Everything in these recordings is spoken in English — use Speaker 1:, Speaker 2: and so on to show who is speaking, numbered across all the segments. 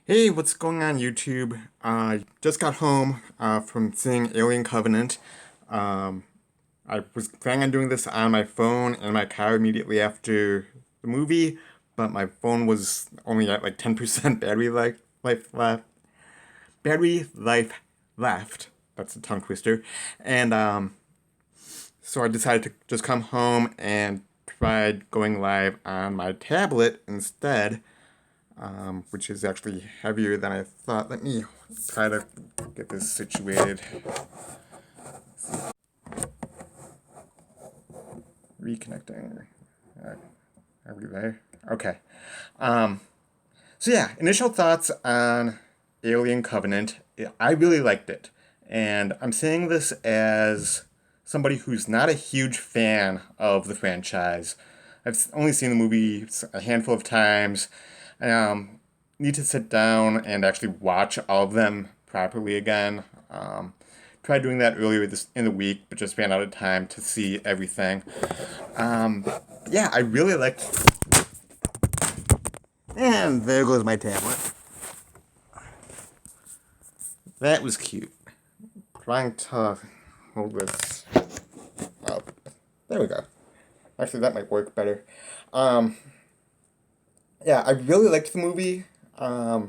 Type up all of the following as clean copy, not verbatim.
Speaker 1: Hey, what's going on YouTube? Just got home from seeing Alien Covenant. Um, I was planning on doing this on my phone and my car immediately after the movie, but my phone was only at like 10% life left. Battery life left. That's a tongue twister. And so I decided to just come home and tried going live on my tablet instead, which is actually heavier than I thought. Let me try to get this situated. Reconnecting. Uh, are we there? Okay. Um, so yeah, initial thoughts on Alien Covenant. I really liked it, and I'm saying this as somebody who's not a huge fan of the franchise. I've only seen the movie a handful of times. Need to sit down and actually watch all of them properly again. Tried doing that earlier this in the week, but just ran out of time to see everything. Um, yeah, I really liked. And there goes my tablet. That was cute. Trying to hold this up. There we go. Actually, that might work better. Um, yeah, I really liked the movie. I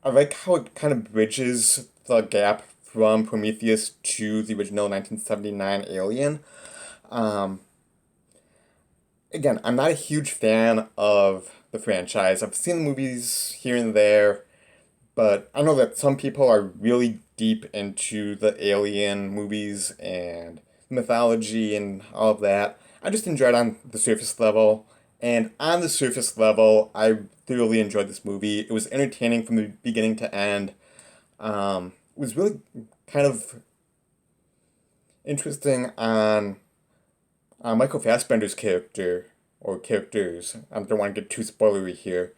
Speaker 1: like how it kind of bridges the gap from Prometheus to the original 1979 Alien. Um, Again, I'm not a huge fan of the franchise. I've seen the movies here and there, but I know that some people are really deep into the Alien movies and mythology and all of that. I just enjoyed on the surface level. And on the surface level, I thoroughly enjoyed this movie. It was entertaining from the beginning to end. It was really kind of interesting on Michael Fassbender's character, or characters. I don't want to get too spoilery here.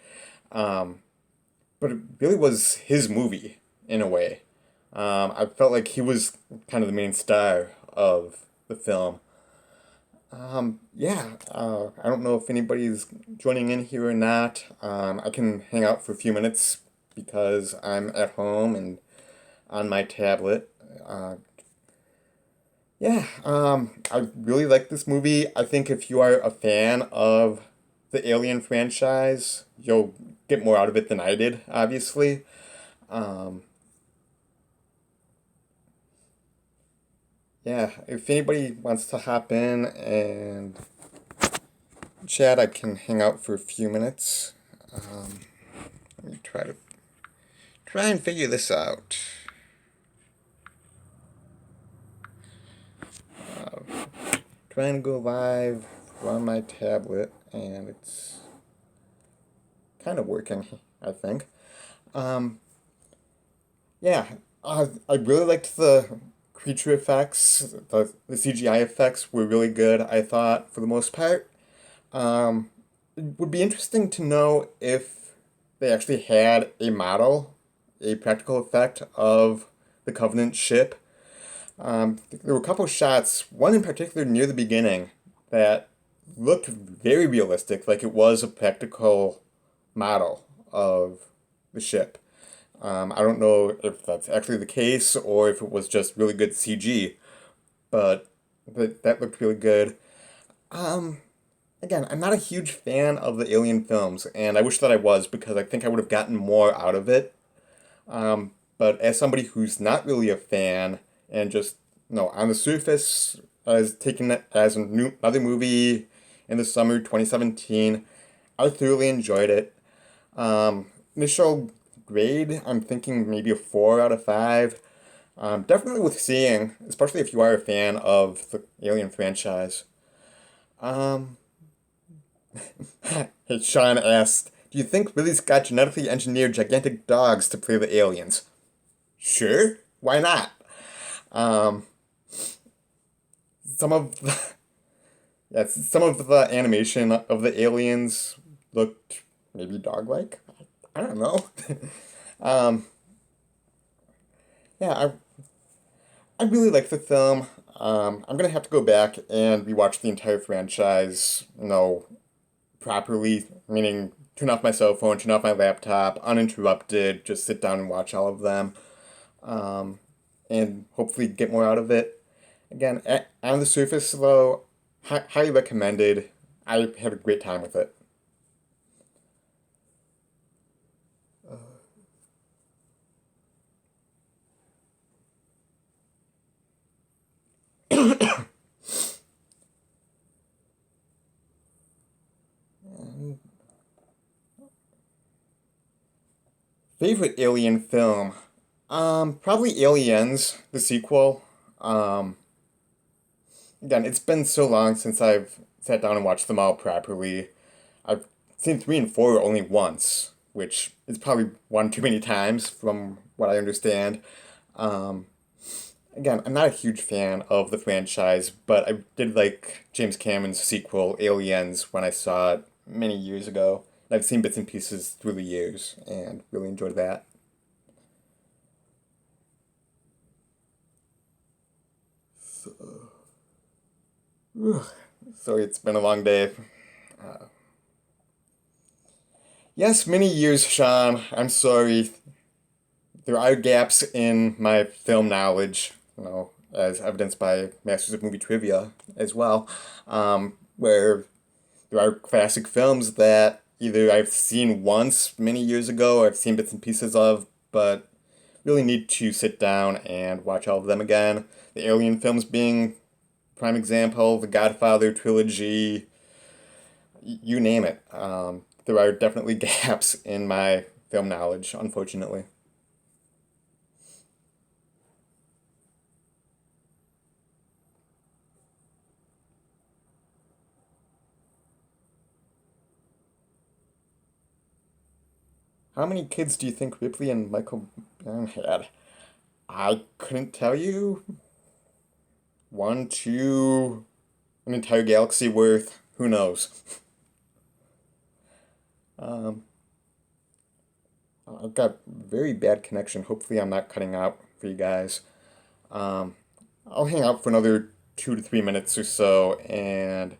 Speaker 1: Um, but it really was his movie in a way. I felt like he was kind of the main star of the film. Yeah, I don't know if anybody's joining in here or not. I can hang out for a few minutes because I'm at home and on my tablet. Yeah, I really like this movie. I think if you are a fan of the Alien franchise, you'll get more out of it than I did, obviously. Um, yeah, if anybody wants to hop in and chat, I can hang out for a few minutes. Um, Let me try and figure this out. Trying to go live on my tablet, and it's kind of working, I think. Um, yeah, I really liked the creature effects. The CGI effects were really good, I thought, for the most part. It would be interesting to know if they actually had a model, a practical effect of the Covenant ship. There were a couple shots, one in particular near the beginning, that looked very realistic, like it was a practical model of the ship. I don't know if that's actually the case or if it was just really good CG, but that looked really good. Um, Again, I'm not a huge fan of the Alien films, and I wish that I was because I think I would have gotten more out of it. But as somebody who's not really a fan and just, on the surface, as taking it as another movie in the summer 2017, I thoroughly enjoyed it. Initial grade, I'm thinking maybe a 4 out of 5. Definitely worth seeing, especially if you are a fan of the Alien franchise. Um, Hey, Sean asked, do you think Ridley Scott genetically engineered gigantic dogs to play the aliens? Sure, why not? Um, some of the, yeah, some of the animation of the aliens looked maybe dog-like. I don't know. um, yeah, I really like the film. I'm gonna have to go back and rewatch the entire franchise, properly, meaning turn off my cell phone, turn off my laptop, uninterrupted, just sit down and watch all of them, um, and hopefully get more out of it. Again, on the surface, though, highly recommended. I had a great time with it. Favorite Alien film? Probably Aliens, the sequel. Um, Again, it's been so long since I've sat down and watched them all properly. I've seen three and four only once, which is probably one too many times from what I understand. Um, Again, I'm not a huge fan of the franchise, but I did like James Cameron's sequel, Aliens, when I saw it many years ago. And I've seen bits and pieces through the years and really enjoyed that. So, sorry, it's been a long day. Uh, yes, many years, Sean. I'm sorry. There are gaps in my film knowledge, as evidenced by Masters of Movie Trivia as well, where there are classic films that either I've seen once many years ago or I've seen bits and pieces of, but really need to sit down and watch all of them again. The Alien films being prime example, the Godfather trilogy, you name it. There are definitely gaps in my film knowledge, unfortunately. How many kids do you think Ripley and Michael Byrne had? I couldn't tell you. One, two, an entire galaxy worth. Who knows? Um, I've got very bad connection. Hopefully, I'm not cutting out for you guys. Um, I'll hang out for another 2 to 3 minutes or so, and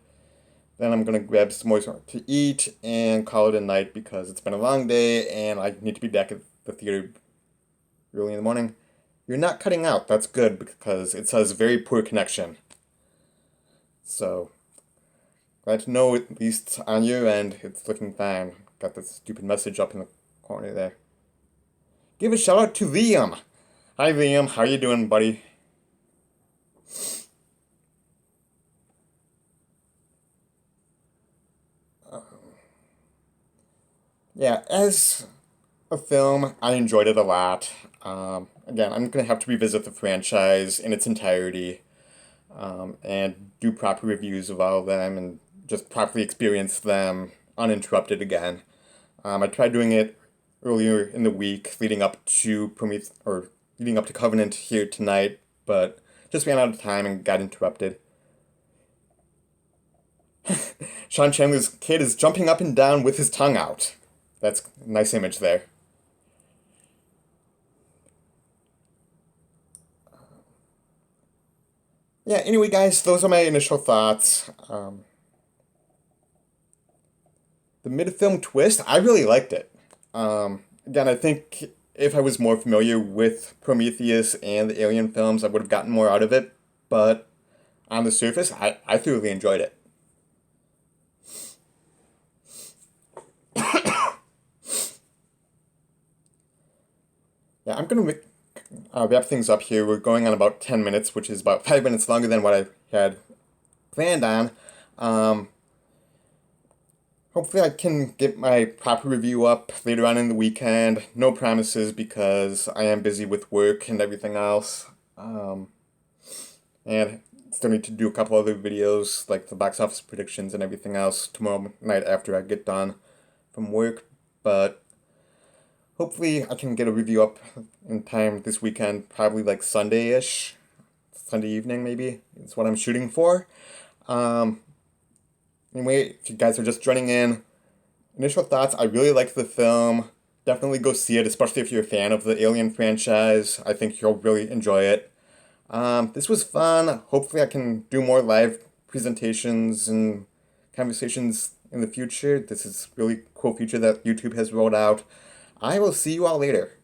Speaker 1: then I'm gonna grab some more to eat and call it a night because it's been a long day and I need to be back at the theater early in the morning. You're not cutting out. That's good because it says very poor connection. So, glad to know at least on your end it's looking fine. Got that stupid message up in the corner there. Give a shout out to Liam. Hi Liam, how you doing, buddy? Yeah, as a film, I enjoyed it a lot. Again, I'm gonna have to revisit the franchise in its entirety, and do proper reviews of all of them and just properly experience them uninterrupted again. I tried doing it earlier in the week, leading up to leading up to Covenant here tonight, but just ran out of time and got interrupted. Sean Chandler's kid is jumping up and down with his tongue out. That's a nice image there. Yeah, anyway, guys, those are my initial thoughts. The mid-film twist, I really liked it. Again, I think if I was more familiar with Prometheus and the Alien films, I would have gotten more out of it. But on the surface, I thoroughly enjoyed it. Yeah, I'm gonna wrap things up here. We're going on about 10 minutes, which is about 5 minutes longer than what I had planned on. Um, Hopefully, I can get my proper review up later on in the weekend. No promises because I am busy with work and everything else. And still need to do a couple other videos, like the box office predictions and everything else, tomorrow night after I get done from work. But hopefully, I can get a review up in time this weekend, probably like Sunday ish. Sunday evening, maybe, is what I'm shooting for. Um, Anyway, if you guys are just joining in, initial thoughts, I really liked the film. Definitely go see it, especially if you're a fan of the Alien franchise. I think you'll really enjoy it. This was fun. Hopefully, I can do more live presentations and conversations in the future. This is really cool feature that YouTube has rolled out. I will see you all later.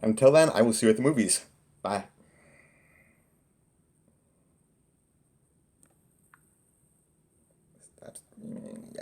Speaker 1: Until then, I will see you at the movies. Bye. Stop streaming.